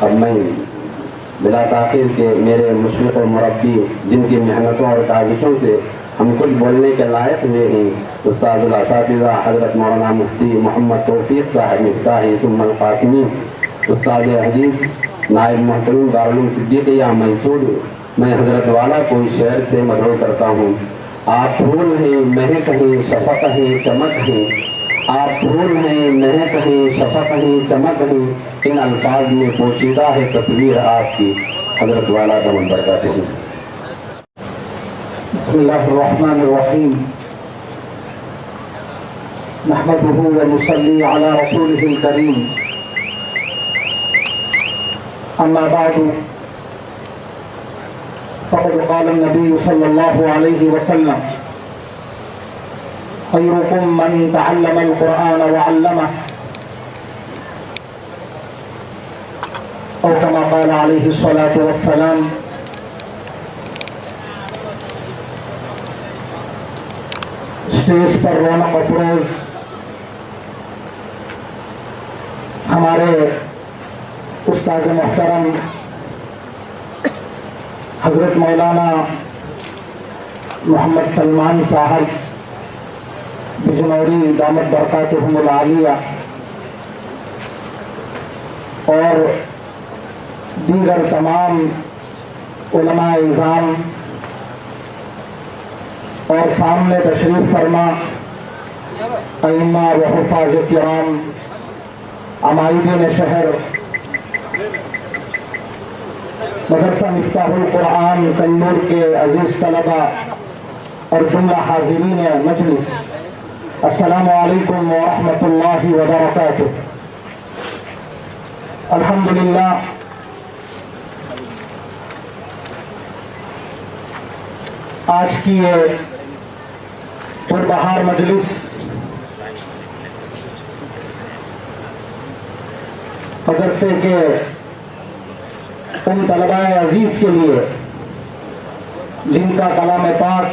اب میں بلا تاخیر کے میرے مشرق و مربی جن کی محنتوں اور کاوشوں سے ہم کچھ بولنے کے لائق ہوئے ہیں، استاد الاساتذہ حضرت مولانا مفتی محمد توفیق صاحب مفتاحی ثم القاسمی، استاد حدیث نائب محترم دارالعلوم صدیقیہ میسور، میں حضرت والا کو اس شعر سے مدعو کرتا ہوں۔ آپ پھول ہیں مہک ہیں شفق ہیں چمک ہیں، آپ پھول ہیں مہک ہیں شفق ہیں چمک ہیں، ان الفاظ میں پوشیدہ ہے تصویر آپ کی، حضرت والا کا برکات ہے۔ بسم اللہ الرحمن الرحیم، نحمده ونصلی علی رسوله الکریم، اما بعد فقد قال النبی صلی اللہ علیہ وسلم خیرکم من تعلم القرآن وعلمه، او کما قال علیہ الصلاة والسلام۔ اسٹیج پر رونق افروز ہمارے استاد محترم حضرت مولانا محمد سلمان صاحب بجنوری دامت برکاتہم العالیہ اور دیگر تمام علماء اعظام اور سامنے تشریف فرما ائمہ و حفاظ کرام، عمائدین شہر، مدرسہ مفتاح القرآن کنور کے عزیز طلباء اور جملہ حاضرین مجلس، السلام علیکم ورحمۃ اللہ وبرکاتہ۔ الحمدللہ آج کی یہ پربہار مجلس مدرسے کے ان طلباء عزیز کے لیے جن کا کلام پاک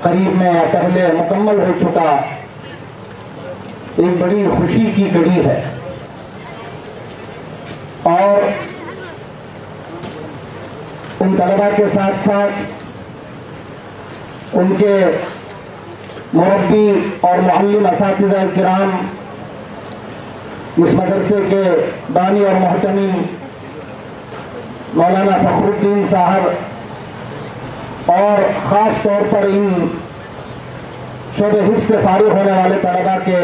قریب میں پہلے مکمل ہو چکا، ایک بڑی خوشی کی گھڑی ہے، اور ان طلباء کے ساتھ ساتھ ان کے مربی اور معلم اساتذہ کرام، اس مدرسے کے بانی اور محتمم مولانا فخر الدین صاحب، اور خاص طور پر ان شعبہ حفظ سے فارغ ہونے والے طلباء کے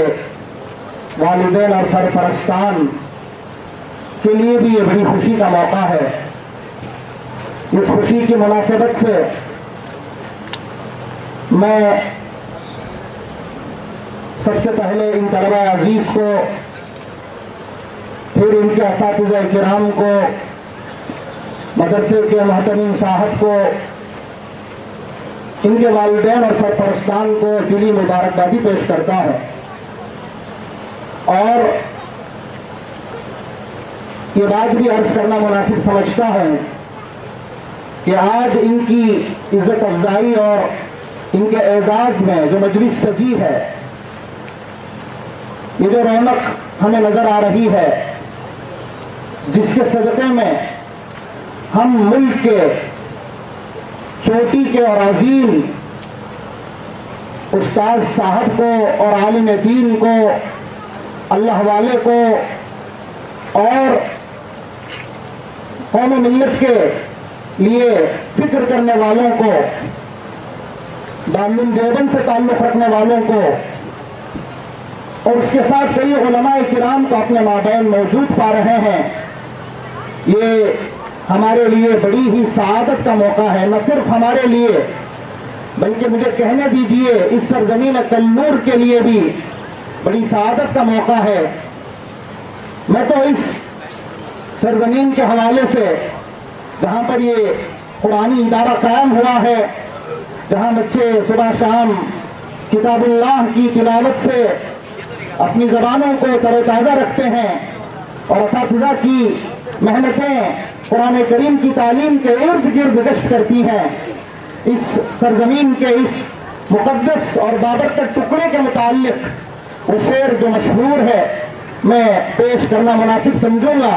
والدین اور سرپرستان کے لیے بھی یہ بڑی خوشی کا موقع ہے۔ اس خوشی کی مناسبت سے میں سب سے پہلے ان طلباء عزیز کو، پھر ان کے اساتذہ کرام کو، مدرسے کے محتمم صاحب کو، ان کے والدین اور سرپرستان کو دلی مبارکبادی پیش کرتا ہوں، اور یہ بات بھی عرض کرنا مناسب سمجھتا ہوں کہ آج ان کی عزت افزائی اور ان کے اعزاز میں جو مجلس سجی ہے، یہ جو رونق ہمیں نظر آ رہی ہے، جس کے صدقے میں ہم ملک کے چوٹی کے اور عظیم استاد صاحب کو اور عالم دین کو، اللہ والے کو اور قوم و ملت کے لیے فکر کرنے والوں کو، دارالعلوم دیوبند سے تعلق رکھنے والوں کو، اور اس کے ساتھ کئی علماء کرام کو اپنے مابین موجود پا رہے ہیں، یہ ہمارے لیے بڑی ہی سعادت کا موقع ہے، نہ صرف ہمارے لیے بلکہ مجھے کہنے دیجئے اس سرزمین کنور کے لیے بھی بڑی سعادت کا موقع ہے۔ میں تو اس سرزمین کے حوالے سے، جہاں پر یہ قرآنی ادارہ قائم ہوا ہے، جہاں بچے صبح شام کتاب اللہ کی تلاوت سے اپنی زبانوں کو تر و تازہ رکھتے ہیں، اور اساتذہ کی محنتیں قرآن کریم کی تعلیم کے ارد گرد گشت کرتی ہیں، اس سرزمین کے اس مقدس اور بابرکت ٹکڑے کے متعلق وہ شعر جو مشہور ہے میں پیش کرنا مناسب سمجھوں گا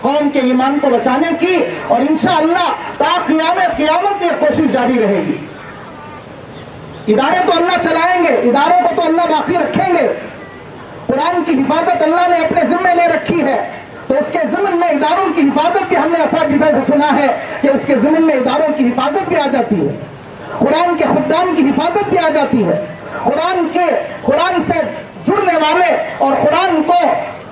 قوم کے ایمان کو بچانے کی، اور انشاءاللہ تا قیامت یہ کوشش جاری رہے گی۔ ادارے تو اللہ چلائیں گے، اداروں کو تو اللہ باقی رکھیں گے۔ قرآن کی حفاظت اللہ نے اپنے ذمے لے رکھی ہے، تو اس کے ضمن میں اداروں کی حفاظت بھی ہم نے اساتذہ سے سنا ہے کہ اس کے ضمن میں اداروں کی حفاظت بھی آ جاتی ہے، قرآن کے خدام کی حفاظت بھی آ جاتی ہے، قرآن سے جڑنے والے اور قرآن کو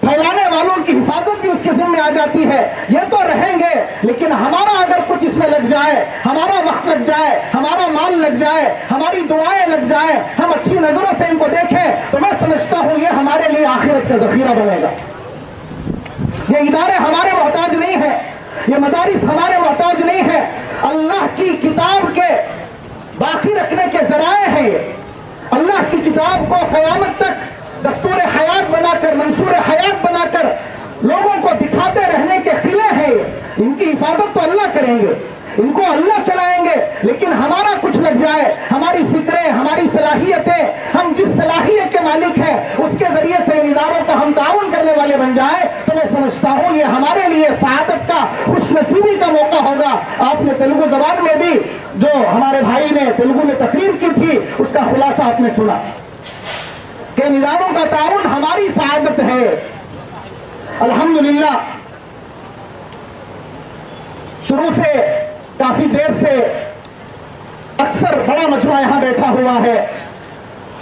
پھیلانے والوں کی حفاظت بھی اس کے ذمہ آ جاتی ہے۔ یہ تو رہیں گے، لیکن ہمارا اگر کچھ اس میں لگ جائے، ہمارا وقت لگ جائے، ہمارا مال لگ جائے، ہماری دعائیں لگ جائیں، ہم اچھی نظروں سے ان کو دیکھیں، تو میں سمجھتا ہوں یہ ہمارے لیے آخرت کا ذخیرہ بنے گا۔ یہ ادارے ہمارے محتاج نہیں ہیں، یہ مدارس ہمارے محتاج نہیں ہیں، اللہ کی کتاب کے باقی رکھنے کے ذرائع ہیں۔ اللہ کی کتاب کو قیامت تک دستور حیات بنا کر، منصور حیات بنا کر لوگوں کو دکھاتے رہنے کے قلعے ہیں۔ ان کی حفاظت تو اللہ کریں گے، ان کو اللہ چلائیں گے، لیکن ہمارا کچھ لگ جائے، ہماری فکریں، ہماری صلاحیتیں، ہم جس صلاحیت کے مالک ہیں اس کے ذریعے سے ان اداروں کا ہم تعاون کرنے والے بن جائیں، تو میں سمجھتا ہوں یہ ہمارے لیے سعادت کا، خوش نصیبی کا موقع ہوگا۔ آپ نے تیلگو زبان میں بھی جو ہمارے بھائی نے تیلگو میں تقریر کی تھی اس کا خلاصہ آپ نے سنا کہ ان اداروں کا تعاون ہماری سعادت ہے۔ الحمدللہ شروع سے کافی دیر سے اکثر بڑا مجمع یہاں بیٹھا ہوا ہے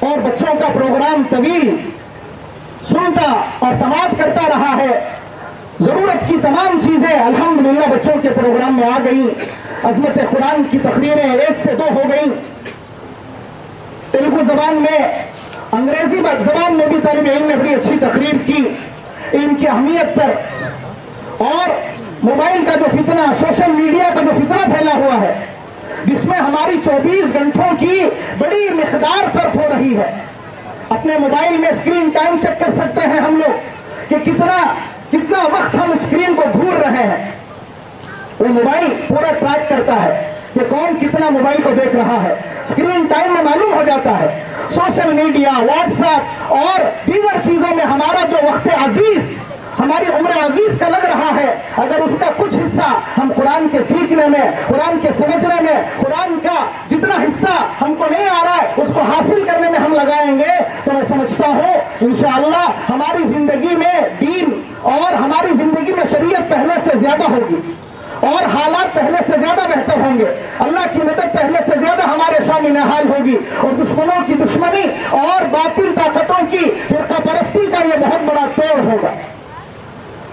اور بچوں کا پروگرام طویل سنتا اور سماعت کرتا رہا ہے۔ ضرورت کی تمام چیزیں الحمدللہ بچوں کے پروگرام میں آ گئیں۔ عظمت قرآن کی تقریریں 1 سے 2 ہو گئیں، تیلگو زبان میں، انگریزی زبان میں بھی طالب علم نے بڑی اچھی تقریر کی ان کی اہمیت پر، اور موبائل کا جو فتنہ، سوشل میڈیا کا جو فتنہ پھیلا ہوا ہے جس میں ہماری 24 گھنٹوں کی بڑی مقدار صرف ہو رہی ہے۔ اپنے موبائل میں اسکرین ٹائم چیک کر سکتے ہیں ہم لوگ کہ کتنا وقت ہم اسکرین کو گھور رہے ہیں۔ وہ موبائل پورا ٹریک کرتا ہے کہ کون کتنا موبائل کو دیکھ رہا ہے، اسکرین ٹائم میں معلوم ہو جاتا ہے۔ سوشل میڈیا، واٹس ایپ اور دیگر چیزوں میں ہمارا جو وقت عزیز، ہماری عمر عزیز کا لگ رہا ہے، اگر اس کا کچھ حصہ ہم قرآن کے سیکھنے میں، قرآن کے سمجھنے میں، قرآن کا جتنا حصہ ہم کو نہیں آ رہا ہے اس کو حاصل کرنے میں ہم لگائیں گے، تو میں سمجھتا ہوں انشاءاللہ ہماری زندگی میں دین اور ہماری زندگی میں شریعت پہلے سے زیادہ ہوگی، اور حالات پہلے سے زیادہ بہتر ہوں گے، اللہ کی مدد پہلے سے زیادہ ہمارے شامل حال ہوگی، اور دشمنوں کی دشمنی اور باطل طاقتوں کی فرقہ پرستی کا یہ بہت بڑا توڑ ہوگا۔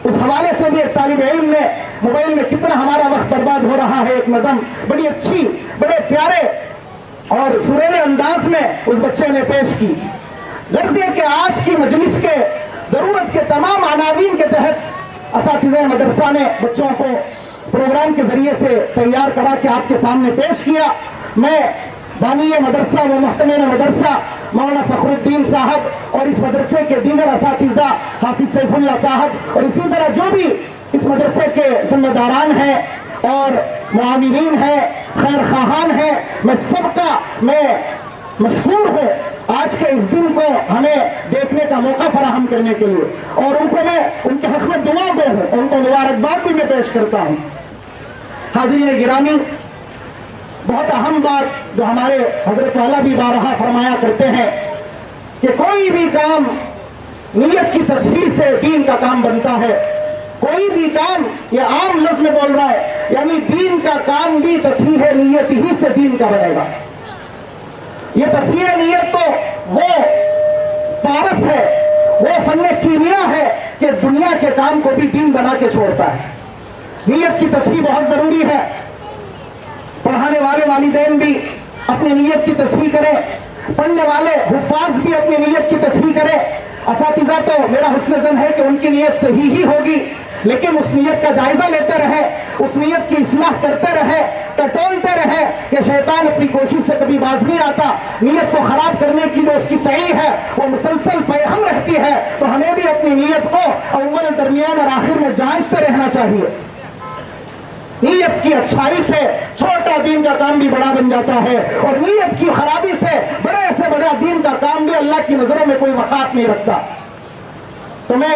اس حوالے سے بھی ایک طالب علم نے موبائل میں کتنا ہمارا وقت برباد ہو رہا ہے، ایک نظم بڑی اچھی، بڑے پیارے اور سریلے انداز میں اس بچے نے پیش کی۔ غرض یہ کہ آج کی مجلس کے ضرورت کے تمام عناوین کے تحت اساتذہ مدرسہ نے بچوں کو پروگرام کے ذریعے سے تیار کرا کے آپ کے سامنے پیش کیا۔ میں بانی مدرسہ و محتمین مدرسہ مولانا فخر الدین صاحب اور اس مدرسے کے دیگر اساتذہ حافظ سیف اللہ صاحب اور اسی طرح جو بھی اس مدرسے کے ذمہ داران ہیں اور معاونین ہیں، خیر خواہان ہیں، میں سب کا میں مشکور ہوں آج کے اس دن کو ہمیں دیکھنے کا موقع فراہم کرنے کے لیے، اور ان کو میں ان کے حق میں دعا گو ہوں، ان کو مبارکباد بھی میں پیش کرتا ہوں۔ حاضرین گرامی، بہت اہم بات جو ہمارے حضرت والا بھی بارہا فرمایا کرتے ہیں کہ کوئی بھی کام نیت کی تصحیح سے دین کا کام بنتا ہے۔ کوئی بھی کام، یہ عام لفظ میں بول رہا ہے، یعنی دین کا کام بھی تصحیح نیت ہی سے دین کا بنے گا۔ یہ تصحیح نیت تو وہ پارس ہے، وہ فن کیمیا ہے کہ دنیا کے کام کو بھی دین بنا کے چھوڑتا ہے۔ نیت کی تصحیح بہت ضروری ہے۔ پڑھانے والے والدین بھی اپنی نیت کی تصحیح کریں، پڑھنے والے حفاظ بھی اپنی نیت کی تصحیح کریں۔ اساتذہ تو میرا حسن ظن ہے کہ ان کی نیت صحیح ہی ہوگی، لیکن اس نیت کا جائزہ لیتے رہیں، اس نیت کی اصلاح کرتے رہیں، ٹٹولتے رہیں کہ شیطان اپنی کوشش سے کبھی باز نہیں آتا۔ نیت کو خراب کرنے کی جو اس کی صحیح ہے وہ مسلسل پیہم رہتی ہے، تو ہمیں بھی اپنی نیت کو اول، درمیان اور آخر میں جانچتے رہنا چاہیے۔ نیت کی اچھائی سے چھوٹا دین کا کام بھی بڑا بن جاتا ہے، اور نیت کی خرابی سے بڑے سے بڑا دین کا کام بھی اللہ کی نظروں میں کوئی وقار نہیں رکھتا۔ تو میں